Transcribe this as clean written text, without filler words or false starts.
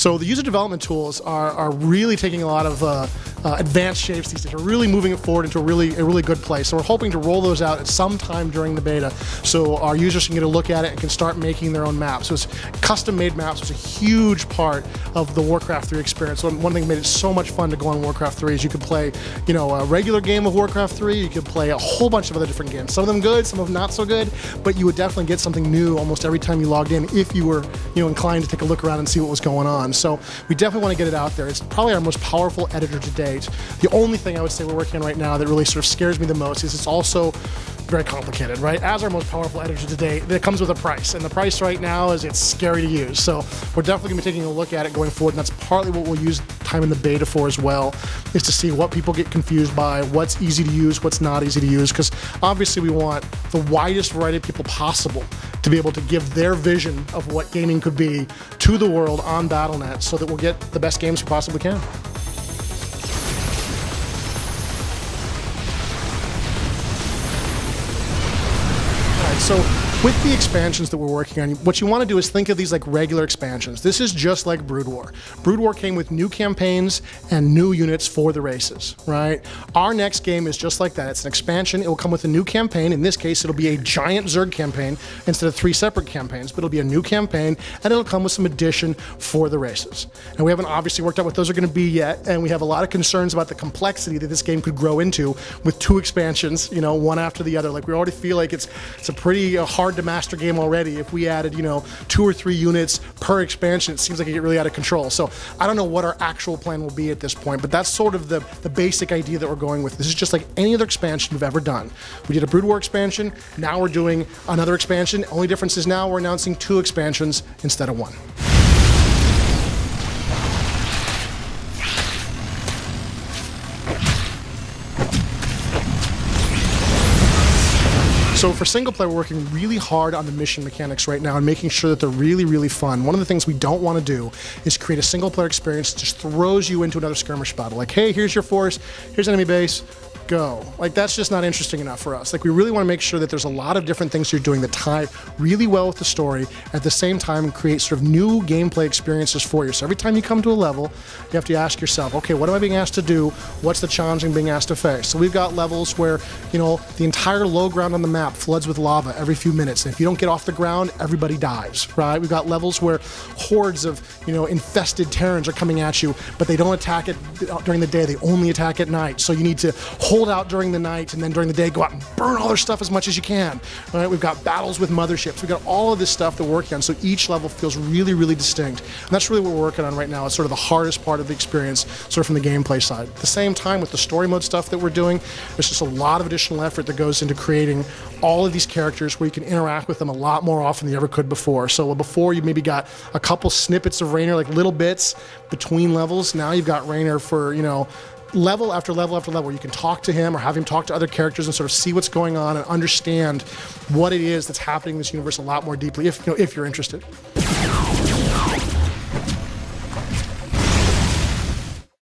So the user development tools are really taking a lot of advanced shapes these days. We're really moving it forward into a really good place. So we're hoping to roll those out at some time during the beta, so our users can get a look at it and can start making their own maps. So it's custom-made maps, which is a huge part of the Warcraft 3 experience. So one thing that made it so much fun to go on Warcraft 3 is you could play, you know, a regular game of Warcraft 3. You could play a whole bunch of other different games. Some of them good, some of them not so good, but you would definitely get something new almost every time you logged in if you were, you know, inclined to take a look around and see what was going on. So we definitely want to get it out there. It's probably our most powerful editor to date. The only thing I would say we're working on right now that really sort of scares me the most is it's also very complicated, right? As our most powerful editor to date, it comes with a price, and the price right now is it's scary to use. So we're definitely going to be taking a look at it going forward, and that's partly what we'll use time in the beta for as well, is to see what people get confused by, what's easy to use, what's not easy to use, because obviously we want the widest variety of people possible to be able to give their vision of what gaming could be to the world on Battle.net so that we'll get the best games we possibly can. So with the expansions that we're working on, what you want to do is think of these like regular expansions. This is just like Brood War. Brood War came with new campaigns and new units for the races, right? Our next game is just like that. It's an expansion. It will come with a new campaign. In this case, it'll be a giant Zerg campaign instead of 3 separate campaigns, but it'll be a new campaign, and it'll come with some addition for the races. And we haven't obviously worked out what those are going to be yet, and we have a lot of concerns about the complexity that this game could grow into with 2 expansions, you know, one after the other. Like, we already feel like it's a pretty hard to master game already. If we added, you know, 2 or 3 units per expansion, it seems like it get really out of control. So I don't know what our actual plan will be at this point, but that's sort of the basic idea that we're going with. This is just like any other expansion we've ever done. We did a Brood War expansion, now we're doing another expansion. Only difference is now we're announcing 2 expansions instead of 1. So for single player, we're working really hard on the mission mechanics right now and making sure that they're really, really fun. One of the things we don't want to do is create a single player experience that just throws you into another skirmish battle. Like, hey, here's your force, here's enemy base, go. Like, that's just not interesting enough for us. Like, we really want to make sure that there's a lot of different things you're doing that tie really well with the story, at the same time create sort of new gameplay experiences for you. So every time you come to a level, you have to ask yourself, okay, what am I being asked to do? What's the challenge I'm being asked to face? So we've got levels where, you know, the entire low ground on the map floods with lava every few minutes. And if you don't get off the ground, everybody dies, right? We've got levels where hordes of, you know, infested Terrans are coming at you, but they don't attack it during the day. They only attack at night. So you need to hold out during the night, and then during the day go out and burn all their stuff as much as you can. All right, we've got battles with motherships. We've got all of this stuff that we're working on, so each level feels really, really distinct. And that's really what we're working on right now. It's sort of the hardest part of the experience, sort of from the gameplay side. At the same time, with the story mode stuff that we're doing, there's just a lot of additional effort that goes into creating all of these characters where you can interact with them a lot more often than you ever could before. So before, you maybe got a couple snippets of Raynor, like little bits between levels. Now you've got Raynor for, you know, level after level after level. You can talk to him or have him talk to other characters and sort of see what's going on and understand what it is that's happening in this universe a lot more deeply, if you're interested.